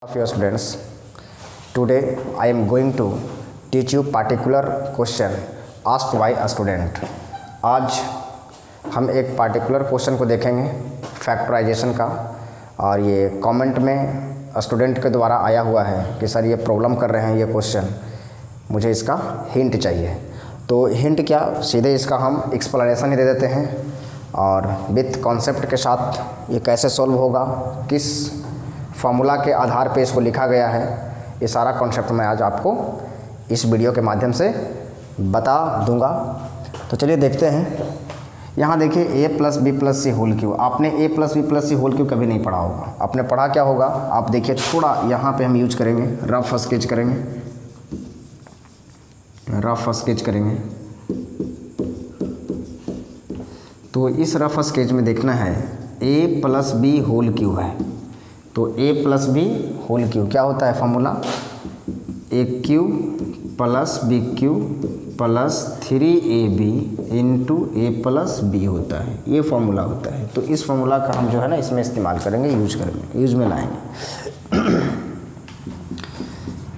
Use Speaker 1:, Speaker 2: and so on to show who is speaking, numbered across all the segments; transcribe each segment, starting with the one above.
Speaker 1: Of your students, today I am going to teach you particular question asked by a student. आज हम एक particular question को देखेंगे factorisation का, और ये कमेंट में स्टूडेंट के द्वारा आया हुआ है कि सर ये प्रॉब्लम कर रहे हैं ये क्वेश्चन, मुझे इसका हिंट चाहिए। तो हिंट क्या, सीधे इसका हम एक्सप्लेनेशन ही दे देते हैं और विथ कॉन्सेप्ट के साथ ये कैसे सॉल्व होगा, किस फार्मूला के आधार पे इसको लिखा गया है, ये सारा कॉन्सेप्ट मैं आज आपको इस वीडियो के माध्यम से बता दूंगा। तो चलिए देखते हैं। यहाँ देखिए a plus B plus C whole cube, आपने a plus B plus C whole cube कभी नहीं पढ़ा होगा। आपने पढ़ा क्या होगा, आप देखिए थोड़ा यहाँ पे हम यूज करेंगे, रफ स्केच करेंगे, रफ स्केच करेंगे। तो इस रफ स्केच में देखना है a plus B whole cube है, तो a plus B whole cube क्या होता है formula, a cube plus B cube plus 3ab into A plus b होता है, ये फार्मूला होता है। तो इस फार्मूला का हम जो है ना इसमें इस्तेमाल करेंगे, यूज में लाएंगे।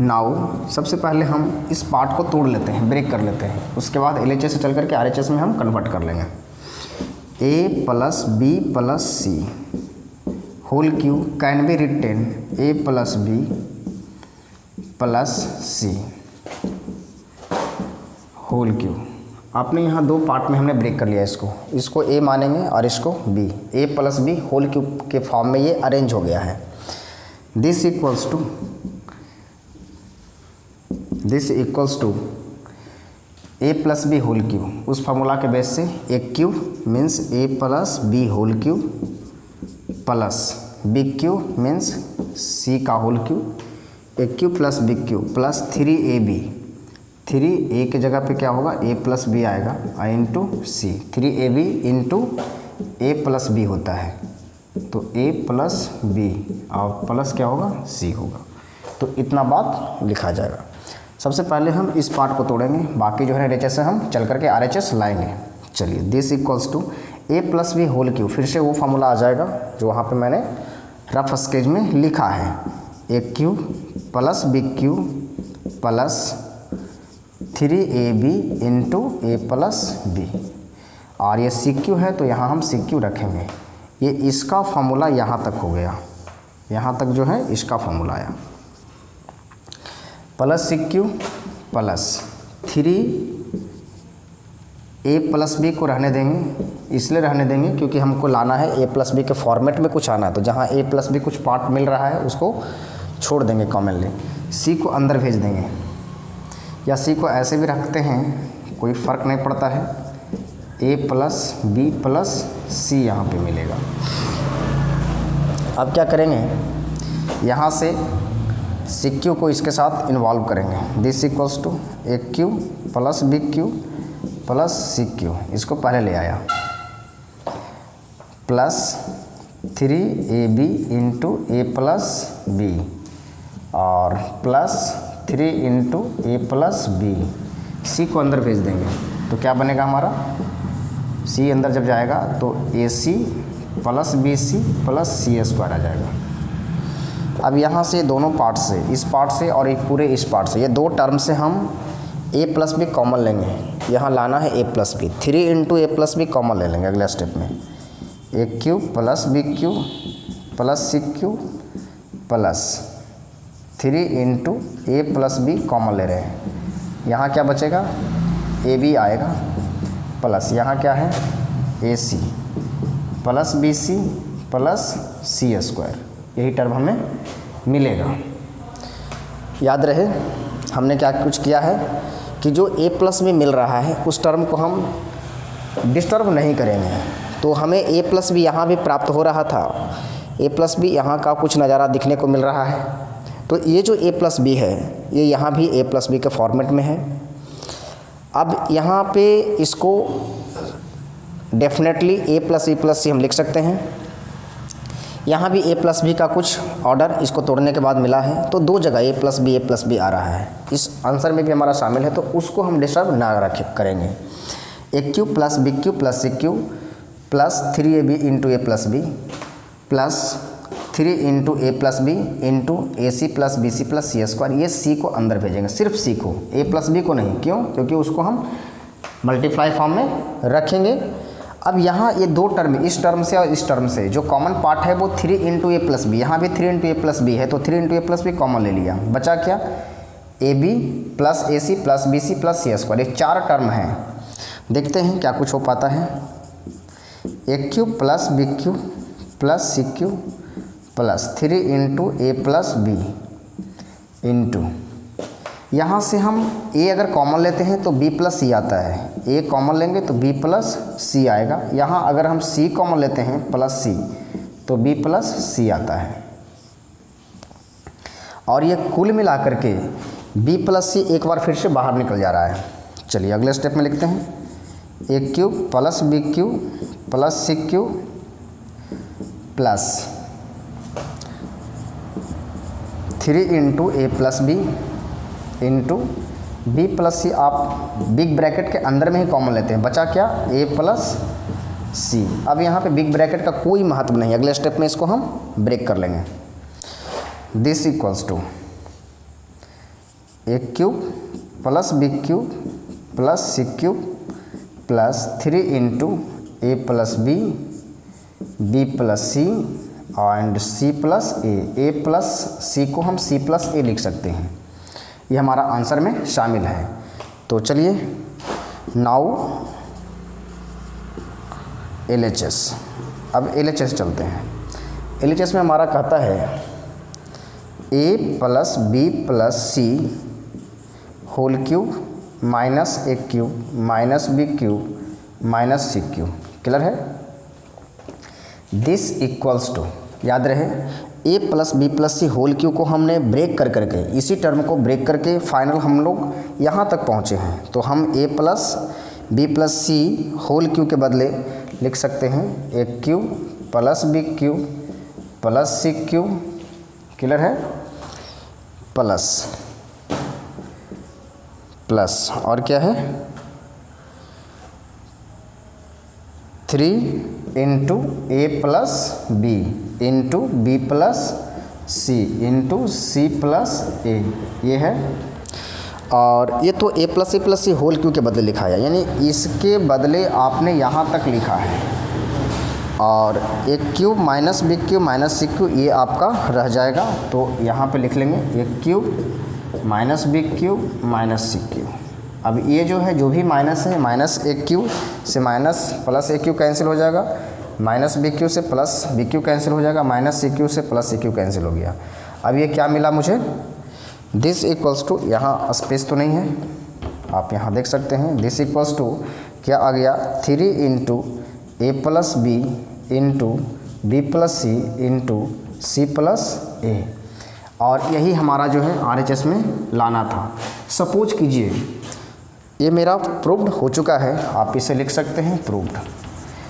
Speaker 1: नाउ सबसे पहले हम इस पार्ट को तोड़ लेते हैं, ब्रेक कर लेते हैं, उसके बाद LHS से चल करके RHS में हम कन्वर्ट कर लेंगे। a plus B plus C whole cube can be written a plus B plus C whole cube. आपने यहाँ दो पार्ट में हमने ब्रेक कर लिया, इसको a मानेंगे और इसको b, a plus B whole cube के फॉर्म में ये अरेंज हो गया है। This equals to a plus B whole cube, उस फार्मूला के बेस से A cube means a plus B whole cube plus B cube means C का whole cube, A cube plus B cube plus 3ab, 3a की जगह पे क्या होगा a plus B आएगा, आई इंटू सी, 3ab इंटू ए plus b होता है, तो a प्लस बी और प्लस क्या होगा c होगा। तो इतना बात लिखा जाएगा। सबसे पहले हम इस पार्ट को तोड़ेंगे, बाकी जो है LHS से हम चल करके RHS लाएंगे। चलिए, this equals to a plus B whole cube, फिर से वो फार्मूला आ जाएगा जो वहाँ पे मैंने रफ स्केच में लिखा है, A cube plus B cube plus 3ab into A plus B, और ये सी क्यू है तो यहाँ हम सी क्यू रखेंगे। ये इसका फार्मूला यहाँ तक हो गया, यहाँ तक जो है इसका फार्मूला आया, plus C cube plus 3a plus B को रहने देंगे, इसलिए रहने देंगे क्योंकि हमको लाना है a प्लस बी के फॉर्मेट में कुछ आना है, तो जहाँ a प्लस बी कुछ पार्ट मिल रहा है उसको छोड़ देंगे कॉमनली, c को अंदर भेज देंगे, या c को ऐसे भी रखते हैं, कोई फ़र्क नहीं पड़ता है, a प्लस बी प्लस सी यहाँ पे मिलेगा। अब क्या करेंगे, यहाँ से सी क्यू को इसके साथ इन्वॉल्व करेंगे। This equals to A cube plus B cube plus C cube, इसको पहले ले आया, प्लस 3ab इंटू ए प्लस बी और प्लस 3 इंटू ए प्लस बी, सी को अंदर भेज देंगे तो क्या बनेगा हमारा, सी अंदर जब जाएगा तो AC plus BC plus C square आ जाएगा। अब यहाँ से दोनों पार्ट से, इस पार्ट से और एक पूरे इस पार्ट से, ये दो टर्म से हम a प्लस बी कॉमन लेंगे, यहाँ लाना है a plus B, 3 into A plus B common ले लेंगे अगले स्टेप में, A cube plus B cube plus C cube plus 3 into A plus B common ले रहे हैं, यहाँ क्या बचेगा ए बी आएगा, प्लस यहाँ क्या है A C plus B C plus C square, यही टर्म हमें मिलेगा। याद रहे हमने क्या कुछ किया है कि जो a प्लस में मिल रहा है उस टर्म को हम डिस्टर्ब नहीं करेंगे, तो हमें a प्लस बी यहाँ भी प्राप्त हो रहा था, a प्लस बी यहाँ का कुछ नज़ारा दिखने को मिल रहा है, तो ये जो a प्लस बी है ये यहाँ भी a प्लस बी के फॉर्मेट में है। अब यहाँ पे इसको definitely a plus B plus C हम लिख सकते हैं, यहाँ भी a प्लस बी का कुछ ऑर्डर इसको तोड़ने के बाद मिला है, तो दो जगह a प्लस बी आ रहा है, इस आंसर में भी हमारा शामिल है, तो उसको हम डिस्टर्ब ना करेंगे। A cube plus B cube plus C cube plus 3ab into A plus B plus 3 into A plus B into A C plus B C plus C square, ये सी को अंदर भेजेंगे, सिर्फ सी को, ए प्लस बी को नहीं। क्यों? क्योंकि उसको हम मल्टीप्लाई फॉर्म में रखेंगे। अब यहाँ ये दो टर्म, इस टर्म से और इस टर्म से जो कॉमन पार्ट है वो 3 इंटू ए प्लस बी, यहाँ भी 3 इंटू ए प्लस बी है, तो 3 इंटू ए प्लस बी कॉमन ले लिया, बचा क्या? A B plus A C plus B C plus C square, ये 4 टर्म हैं। देखते हैं क्या कुछ हो पाता है। A cube plus B cube plus C cube plus 3 into A plus B into, यहाँ से हम ए अगर कॉमन लेते हैं तो बी प्लस सी आता है, ए कॉमन लेंगे तो बी प्लस सी आएगा। यहाँ अगर हम सी कॉमन लेते हैं प्लस सी तो बी प्लस सी आता है। और ये कुल मिला करके बी प्लस सी एक बार फिर से बाहर निकल जा रहा है। चलिए अगले स्टेप में लिखते हैं, A cube plus B cube plus C cube plus 3 into A plus B into B plus C, आप बिग ब्रैकेट के अंदर में ही कॉमन लेते हैं, बचा क्या? ए प्लस सी। अब यहाँ पे बिग ब्रैकेट का कोई महत्व नहीं, अगले स्टेप में इसको हम ब्रेक कर लेंगे। This equals to A cube plus B cube plus C cube plus 3 into A plus B plus C and C plus A plus C को हम सी प्लस ए लिख सकते हैं। ये हमारा आंसर में शामिल है। तो चलिए नाउ LHS, अब LHS चलते हैं। LHS में हमारा कहता है A plus B plus C whole cube minus A cube minus B cube minus C cube, clear है? दिस इक्वल्स टू, याद रहे A plus B plus C whole cube को हमने ब्रेक कर करके, इसी टर्म को ब्रेक करके फाइनल हम लोग यहाँ तक पहुँचे हैं। तो हम A plus B plus C whole cube के बदले लिख सकते हैं A cube plus B cube plus C cube, clear है? प्लस और क्या है 3 into A plus B into B plus C into C plus A, ये है। और ये तो A plus C whole cube के बदले लिखा है, यानी इसके बदले आपने यहाँ तक लिखा है। और A cube minus B cube minus C cube ये आपका रह जाएगा, तो यहाँ पे लिख लेंगे A cube minus B cube minus C cube. अब ये जो है, जो भी माइनस है, माइनस ए क्यू से minus plus A cube cancel हो जाएगा, माइनस बी क्यू से प्लस बी क्यू कैंसिल हो जाएगा, माइनस सी क्यू से प्लस सी क्यू कैंसिल हो गया। अब ये क्या मिला मुझे? दिस इक्वल्स टू, यहाँ स्पेस तो नहीं है, आप यहाँ देख सकते हैं, दिस इक्वल्स टू क्या आ गया 3 into A plus B into B plus C into C plus A. और यही हमारा जो है RHS में लाना था। सपोज कीजिए ये मेरा प्रूव्ड हो चुका है, आप इसे लिख सकते हैं प्रूव्ड।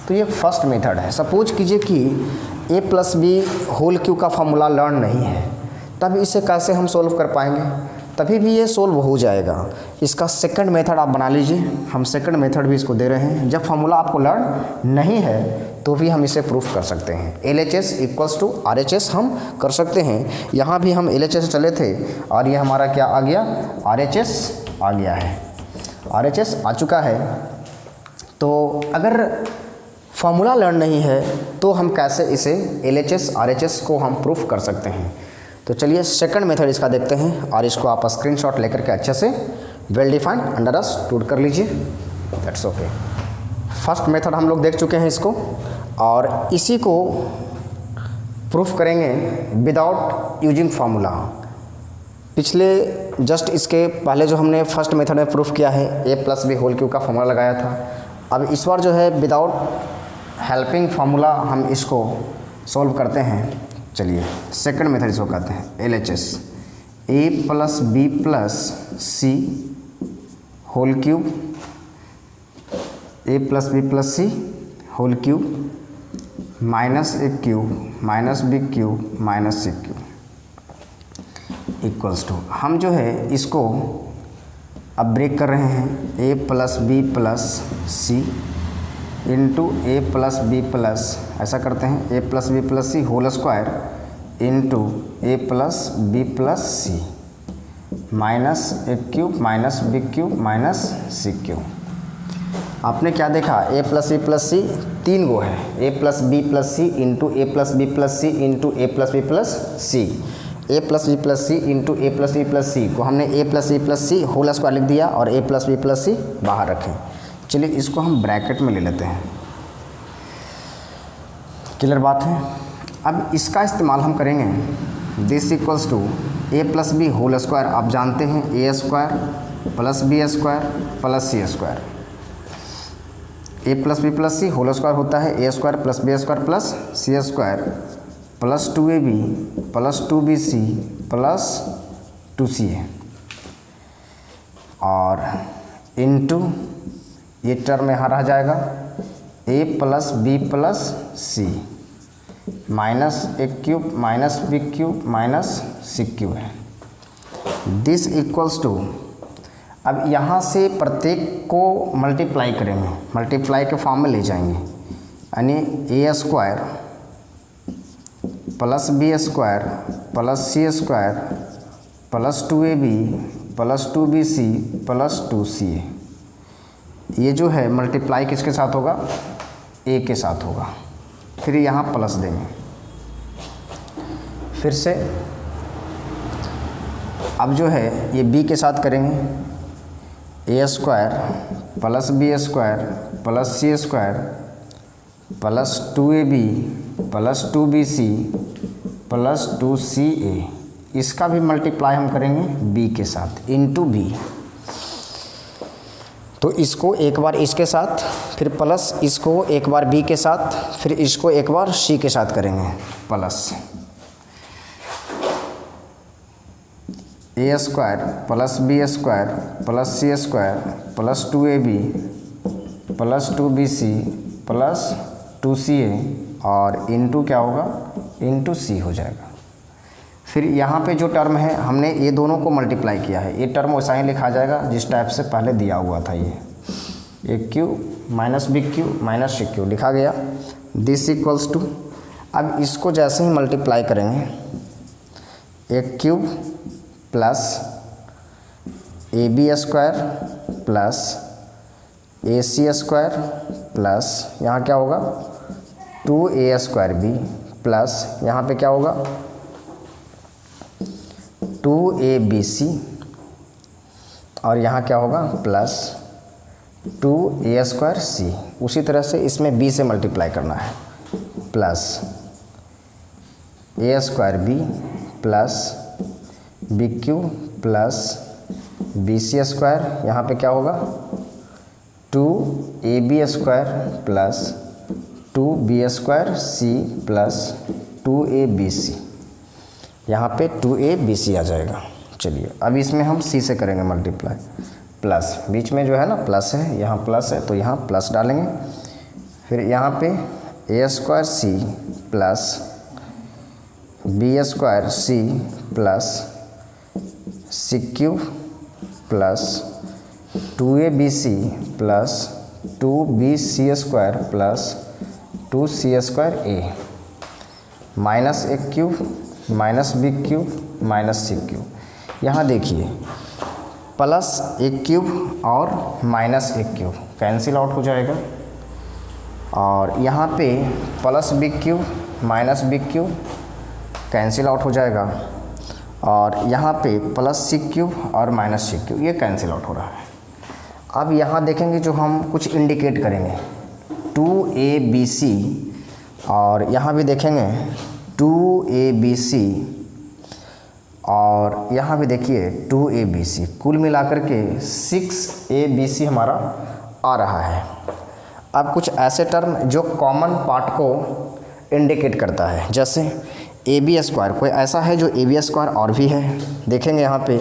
Speaker 1: तो ये फर्स्ट मेथड है। सपोज कीजिए कि ए प्लस बी होल क्यू का फॉर्मूला लर्न नहीं है, तब इसे कैसे हम सोल्व कर पाएंगे? तभी भी ये सोल्व हो जाएगा। इसका सेकंड मेथड आप बना लीजिए, हम सेकंड मेथड भी इसको दे रहे हैं। जब फॉर्मूला आपको लर्न नहीं है तो भी हम इसे प्रूफ कर सकते हैं। LHS इक्वल्स टू RHS हम कर सकते हैं। यहाँ भी हम LHS चले थे और ये हमारा क्या आ गया? RHS आ गया है, RHS आ चुका है। तो अगर फॉर्मूला लर्न नहीं है तो हम कैसे इसे LHS RHS को हम प्रूफ कर सकते हैं? तो चलिए सेकंड मेथड इसका देखते हैं और इसको आप स्क्रीनशॉट लेकर के अच्छे से वेल डिफाइंड अंडरस्टूड कर लीजिए, दैट्स ओके। फर्स्ट मेथड हम लोग देख चुके हैं इसको, और इसी को प्रूफ करेंगे विदाउट यूजिंग फार्मूला। पिछले जस्ट इसके पहले जो हमने फर्स्ट मेथड में प्रूफ किया है A plus B whole cube का फॉर्मूला लगाया था। अब इस बार जो है विदाउट हेल्पिंग फार्मूला हम इसको सॉल्व करते हैं। चलिए सेकंड मेथड इसको कहते हैं LHS, A plus B plus C whole cube, A plus B plus C whole cube minus A cube minus B cube minus C cube equals to, हम जो है इसको अब ब्रेक कर रहे हैं A plus B plus C into A plus B plus, ऐसा करते हैं A plus B plus C whole square into A plus B plus C minus A cube minus B cube minus C cube. आपने क्या देखा, ए plus सी 3 गो है, A plus B plus C into A plus B plus C into A plus B plus C. A plus B plus C into A plus B plus C को हमने ए plus B plus C whole square लिख दिया और ए plus B plus सी बाहर रखें। चलिए इसको हम ब्रैकेट में ले लेते हैं। क्लियर बात है। अब इसका इस्तेमाल हम करेंगे, this equals to A plus B whole square. आप जानते हैं A square plus B square plus C square. A plus B plus C whole square होता है A square plus B square plus C square plus 2ab plus 2bc plus 2ca और into ये term यहाँ रह जाएगा A plus B plus C minus A cube minus B cube minus C cube है। This equals to, अब यहाँ से प्रत्येक को मल्टीप्लाई करेंगे, मल्टीप्लाई के फॉर्म में ले जाएंगे, यानी A square plus B square plus C square plus 2ab plus 2bc plus 2ca। ये जो है मल्टीप्लाई किसके साथ होगा, ए के साथ होगा। फिर यहाँ प्लस देंगे, फिर से अब जो है ये बी के साथ करेंगे, A square plus B square plus C square plus 2ab plus 2bc plus 2ca। इसका भी मल्टीप्लाई हम करेंगे b के साथ इंटू बी। तो इसको एक बार इसके साथ, फिर प्लस इसको एक बार b के साथ, फिर इसको एक बार c के साथ करेंगे plus A square plus B square plus C square plus 2ab plus 2bc plus 2ca और इंटू क्या होगा, इंटू सी हो जाएगा। फिर यहाँ पे जो टर्म है हमने ये दोनों को मल्टीप्लाई किया है, ये टर्म वैसा ही लिखा जाएगा जिस टाइप से पहले दिया हुआ था। ये cube minus B cube minus C cube लिखा गया। दिस इक्वल्स टू, अब इसको जैसे ही मल्टीप्लाई करेंगे, एक cube plus A B square plus A C square plus यहाँ क्या होगा 2a स्क्वायर बी प्लस यहाँ पे क्या होगा 2abc और यहाँ क्या होगा प्लस 2a स्क्वायर सी। उसी तरह से इसमें b से मल्टीप्लाई करना है, plus a square B plus B cube plus B C square, यहाँ पे क्या होगा 2ab square plus 2b square C plus 2abc, यहाँ पे 2abc आ जाएगा। चलिए अब इसमें हम c से करेंगे मल्टीप्लाई, प्लस बीच में जो है ना प्लस है, यहाँ प्लस है तो यहाँ प्लस डालेंगे। फिर यहाँ पे a square C plus B square C plus C cube plus 2abc plus 2bc square plus 2c square a minus A cube minus B cube minus C cube. यहाँ देखिए प्लस एक क्यूब और minus एक cube cancel out हो जाएगा और यहाँ पे plus B cube minus B cube cancel out हो जाएगा और यहाँ पे प्लस सी क्यूब और माइनस सी क्यूब ये कैंसिल आउट हो रहा है। अब यहाँ देखेंगे जो हम कुछ इंडिकेट करेंगे 2abc और यहाँ भी देखेंगे 2abc और यहाँ भी देखिए 2abc, कुल मिलाकर के 6abc हमारा आ रहा है। अब कुछ ऐसे टर्म जो कॉमन पार्ट को इंडिकेट करता है, जैसे ए बी स्क्वायर, कोई ऐसा है जो ए बी स्क्वायर और भी है, देखेंगे यहाँ पे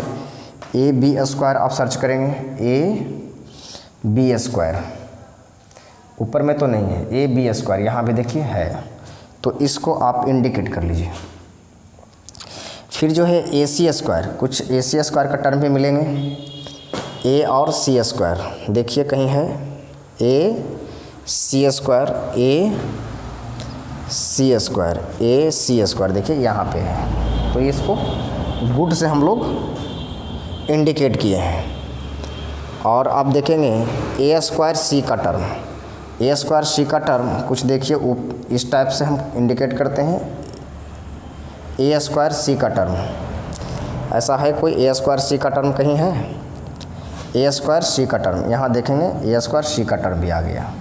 Speaker 1: ए बी स्क्वायर आप सर्च करेंगे ए बी स्क्वायर, ऊपर में तो नहीं है ए बी स्क्वायर, यहाँ पे देखिए है, तो इसको आप इंडिकेट कर लीजिए। फिर जो है ए सी स्क्वायर, कुछ ए सी स्क्वायर का टर्म भी मिलेंगे, ए और सी स्क्वायर, देखिए कहीं है A C square A C square, A C square देखिए यहाँ पे है, तो इसको गुड से हम लोग इंडिकेट किए हैं। और अब देखेंगे ए स्क्वायर सी का टर्म, ए स्क्वायर सी का टर्म कुछ देखिए इस टाइप से हम इंडिकेट करते हैं, ए स्क्वायर सी का टर्म ऐसा है, कोई ए स्क्वायर सी का टर्म कहीं है, ए स्क्वायर सी का टर्म यहाँ देखेंगे ए स्क्वायर सी का टर्म भी आ गया।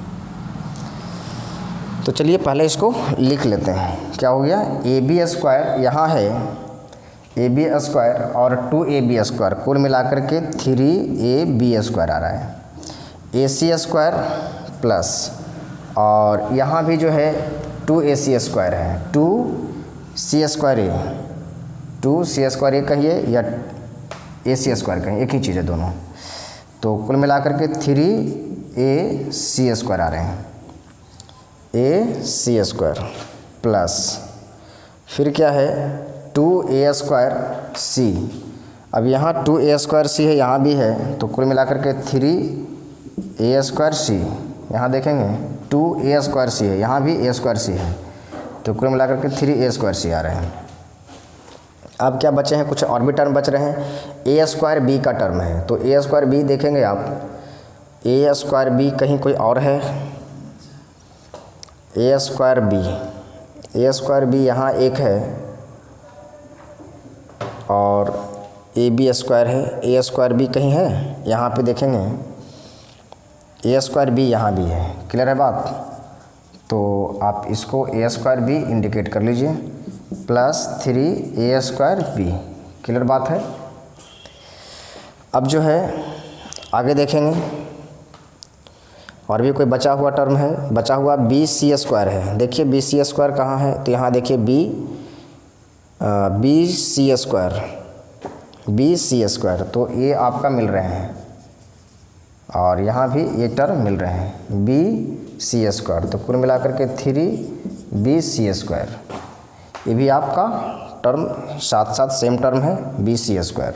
Speaker 1: तो चलिए पहले इसको लिख लेते हैं, क्या हो गया, ए बी स्क्वायर यहाँ है, ए बी स्क्वायर और 2ab स्क्वायर कुल मिलाकर के 3ab स्क्वायर आ रहा है, ए सी स्क्वायर प्लस और यहाँ भी जो है 2ac स्क्वायर है, 2c स्क्वायर ए, 2c स्क्वायर ए कहिए या ac स्क्वायर कहिए, एक ही चीज़ है दोनों, तो कुल मिलाकर के 3ac स्क्वायर आ रहे हैं, ac स्क्वायर प्लस फिर क्या है 2a स्क्वायर c, अब यहाँ 2a स्क्वायर c है, यहाँ भी है, तो कुल मिलाकर के 3a स्क्वायर c, यहाँ देखेंगे 2a स्क्वायर c है, यहाँ भी a स्क्वायर c है, तो कुल मिलाकर के 3a स्क्वायर c आ रहे हैं। अब क्या बचे हैं, कुछ और भी टर्म बच रहे हैं, a स्क्वायर b का टर्म है, तो a स्क्वायर b देखेंगे आप, a स्क्वायर b कहीं कोई और है, a स्क्वायर b यहाँ एक है और ए बी स्क्वायर है, ए स्क्वायर बी कहीं है, यहाँ पे देखेंगे ए स्क्वायर बी यहाँ भी है, क्लियर है बात, तो आप इसको ए स्क्वायर बी इंडिकेट कर लीजिए plus 3a square B, clear बात है। अब जो है आगे देखेंगे और भी कोई बचा हुआ टर्म है, बचा हुआ बी सी स्क्वायर है, देखिए बी सी स्क्वायर कहाँ है, तो यहाँ देखिए बी सी स्क्वायर, तो ये आपका मिल रहे हैं और यहाँ भी ये टर्म मिल रहे हैं बी सी स्क्वायर, तो कुल मिलाकर के 3b स्क्वायर, ये भी आपका टर्म साथ साथ सेम टर्म है बी सी स्क्वायर।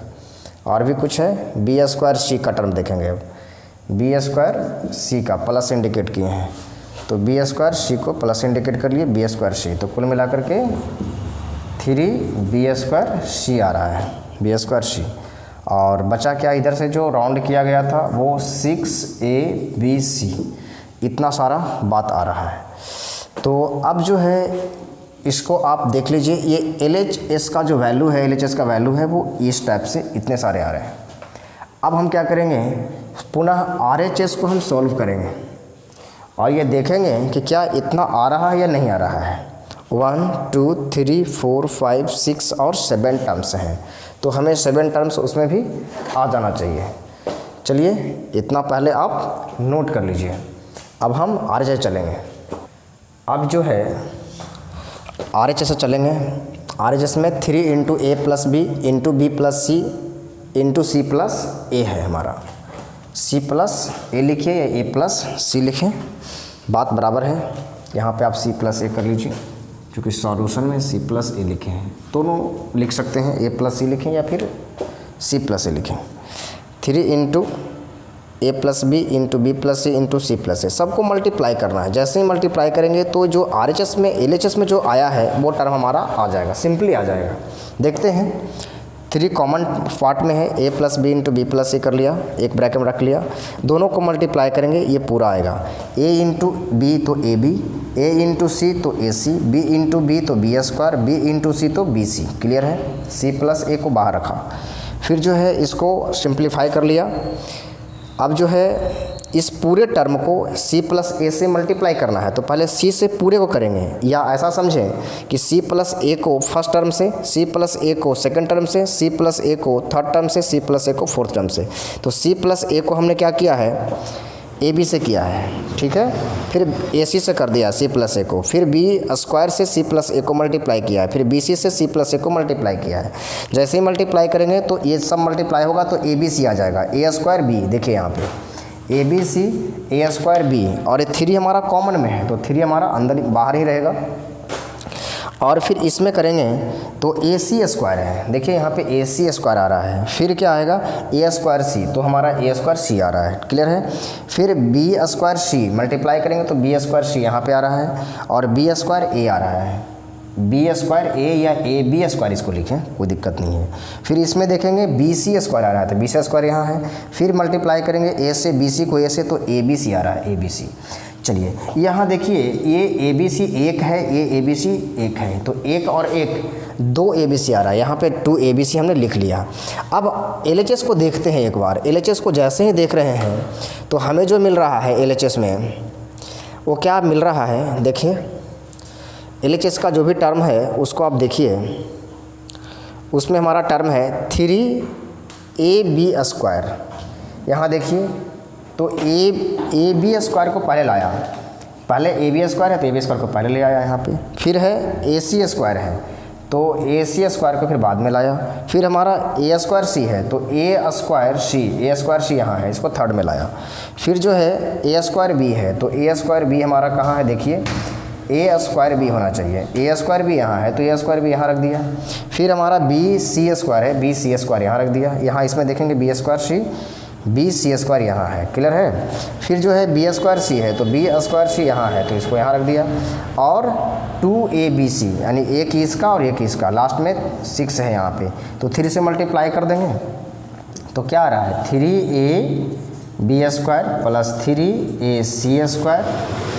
Speaker 1: और भी कुछ है, बी स्क्वायर सी का टर्म देखेंगे, अब बी स्क्वायर सी का प्लस इंडिकेट किए हैं, तो बी स्क्वायर सी को प्लस इंडिकेट कर लिए बी स्क्वायर सी, तो कुल मिलाकर के 3b स्क्वायर सी आ रहा है, बी स्क्वायर सी। और बचा क्या, इधर से जो राउंड किया गया था वो 6abc, इतना सारा बात आ रहा है। तो अब जो है इसको आप देख लीजिए, ये LHS का जो वैल्यू है, LHS का वैल्यू है वो इस टाइप से इतने सारे आ रहे हैं। अब हम क्या करेंगे, पुनः RHS को हम सॉल्व करेंगे और ये देखेंगे कि क्या इतना आ रहा है या नहीं आ रहा है। 1 2 3 4 5 6 और 7 टर्म्स हैं, तो हमें 7 टर्म्स उसमें भी आ जाना चाहिए। चलिए इतना पहले आप नोट कर लीजिए। अब हम RHS चलेंगे। अब जो है RHS से चलेंगे, RHS में 3 into a plus B into B plus C into C plus A है हमारा, c प्लस ए लिखिए या a प्लस सी लिखें, बात बराबर है। यहाँ पे आप c प्लस ए कर लीजिए, क्योंकि सॉल्यूशन में c प्लस ए लिखे हैं, दोनों लिख सकते हैं, a प्लस सी लिखें या फिर c प्लस ए लिखें। 3 into A plus B into B plus C into C plus A, सबको मल्टीप्लाई करना है। जैसे ही मल्टीप्लाई करेंगे तो जो RHS में LHS में जो आया है वो टर्म हमारा आ जाएगा, सिंपली आ जाएगा। देखते हैं, 3 कॉमन पार्ट में है, a plus B into B plus C कर लिया, एक ब्रैकेट में रख लिया, दोनों को मल्टीप्लाई करेंगे ये पूरा आएगा। a इंटू बी तो ए बी, a इंटू सी तो ए सी, b इंटू बी तो बी स्क्वायर, b इंटू सी तो बी सी, क्लियर है। c प्लस ए को बाहर रखा, फिर जो है इसको सिंप्लीफाई कर लिया। अब जो है इस पूरे टर्म को c प्लस ए से मल्टीप्लाई करना है, तो पहले c से पूरे को करेंगे, या ऐसा समझें कि c प्लस ए को फर्स्ट टर्म से, c प्लस ए को सेकंड टर्म से, c प्लस ए को थर्ड टर्म से, c प्लस ए को फोर्थ टर्म से। तो c प्लस ए को हमने क्या किया है, ए बी से किया है, ठीक है। फिर ए सी से कर दिया c प्लस ए को, फिर बी स्क्वायर से c प्लस ए को मल्टीप्लाई किया है, फिर बी सी से c प्लस ए को मल्टीप्लाई किया है। जैसे ही मल्टीप्लाई करेंगे तो ये सब मल्टीप्लाई होगा तो ए बी सी आ जाएगा, ए स्क्वायर बी, देखिए यहाँ पे A B C A square B, और ये 3 हमारा कॉमन में है तो 3 हमारा अंदर बाहर ही रहेगा। और फिर इसमें करेंगे तो ए सी स्क्वायर है, देखिए यहाँ पे ए सी स्क्वायर आ रहा है, फिर क्या आएगा ए स्क्वायर सी, तो हमारा ए स्क्वायर सी आ रहा है, क्लियर है। फिर बी स्क्वायर सी मल्टीप्लाई करेंगे तो बी स्क्वायर सी यहाँ पे आ रहा है, और बी स्क्वायर ए आ रहा है, बी स्क्वायर ए या ए बी स्क्वायर इसको लिखें, कोई दिक्कत नहीं है। फिर इसमें देखेंगे बी सी स्क्वायर आ रहा है, तो बी सी स्क्वायर यहाँ है, फिर मल्टीप्लाई करेंगे ए से बी सी को ए से, तो ए बी सी आ रहा है, ए बी सी। चलिए यहाँ देखिए ये ए बी सी एक है, ये ए बी सी एक है, तो एक और एक 2 ए बी सी आ रहा है, यहाँ पे 2 ए बी सी हमने लिख लिया। अब एल एच एस को देखते हैं एक बार। एल एच एस को जैसे ही देख रहे हैं तो हमें जो मिल रहा है एल एच एस में वो क्या मिल रहा है, देखिए एल एच एस का जो भी टर्म है उसको आप देखिए, उसमें हमारा टर्म है 3ab स्क्वायर। यहाँ देखिए तो ए बी स्क्वायर को पहले लाया, पहले ए बी स्क्वायर है तो ए बी स्क्वायर को पहले ले आया यहाँ पे, फिर है ए सी स्क्वायर है तो ए सी स्क्वायर को फिर बाद में लाया, फिर हमारा ए स्क्वायर सी है तो ए स्क्वायर सी यहाँ है, इसको थर्ड में लाया। फिर जो है ए स्क्वायर बी है तो ए स्क्वायर बी हमारा कहाँ है, देखिए ए स्क्वायर बी होना चाहिए, ए स्क्वायर बी यहाँ है तो ए स्क्वायर बी यहाँ रख दिया। फिर हमारा बी सी स्क्वायर है, बी सी स्क्वायर यहाँ रख दिया, यहाँ इसमें देखेंगे बी स्क्वायर सी, बी सी स्क्वायर यहाँ है, क्लियर है। फिर जो है बी स्क्वायर सी है तो बी स्क्वायर सी यहाँ है तो इसको यहाँ रख दिया, और 2abc यानी एक ही इसका और एक ही इसका, लास्ट में 6 है यहाँ पे, तो 3 से मल्टीप्लाई कर देंगे तो क्या आ रहा है 3ab square plus 3ac square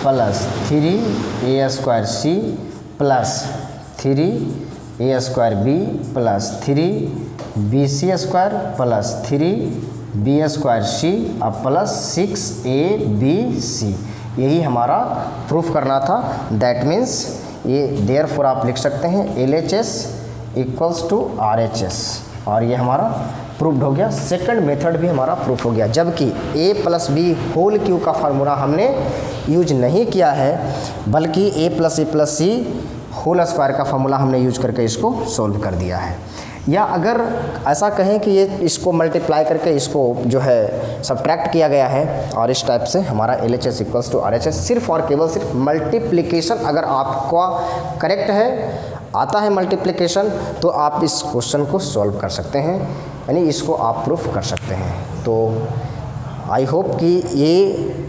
Speaker 1: plus 3a square C plus 3a square B plus 3bc square plus 3b square C और प्लस 6abc। यही हमारा प्रूफ करना था। दैट मीन्स ये देयरफॉर आप लिख सकते हैं LHS इक्वल्स टू RHS, और ये हमारा प्रूफ हो गया। सेकंड मेथड भी हमारा प्रूफ हो गया, जबकि a plus B whole cube का फार्मूला हमने यूज नहीं किया है, बल्कि a plus C whole square का फार्मूला हमने यूज करके इसको सॉल्व कर दिया है। या अगर ऐसा कहें कि ये इसको मल्टीप्लाई करके इसको जो है सब्ट्रैक्ट किया गया है, और इस टाइप से हमारा LHS इक्वल्स टू RHS, सिर्फ और केवल सिर्फ मल्टीप्लिकेशन अगर आपका करेक्ट है, आता है मल्टीप्लिकेशन, तो आप इस क्वेश्चन को सॉल्व कर सकते हैं, यानी इसको आप प्रूफ कर सकते हैं। तो आई होप कि ये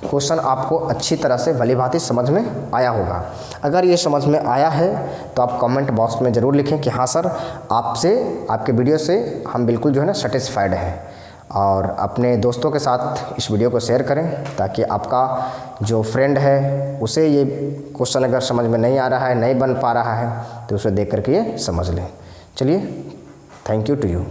Speaker 1: क्वेश्चन आपको अच्छी तरह से भलीभांति समझ में आया होगा। अगर ये समझ में आया है तो आप कमेंट बॉक्स में ज़रूर लिखें कि हाँ सर, आपके वीडियो से हम बिल्कुल जो है ना सेटिस्फाइड हैं, और अपने दोस्तों के साथ इस वीडियो को शेयर करें ताकि आपका जो फ्रेंड है उसे ये क्वेश्चन अगर समझ में नहीं आ रहा है, नहीं बन पा रहा है, तो उसे देख करके ये समझ लें। चलिए, थैंक यू टू यू।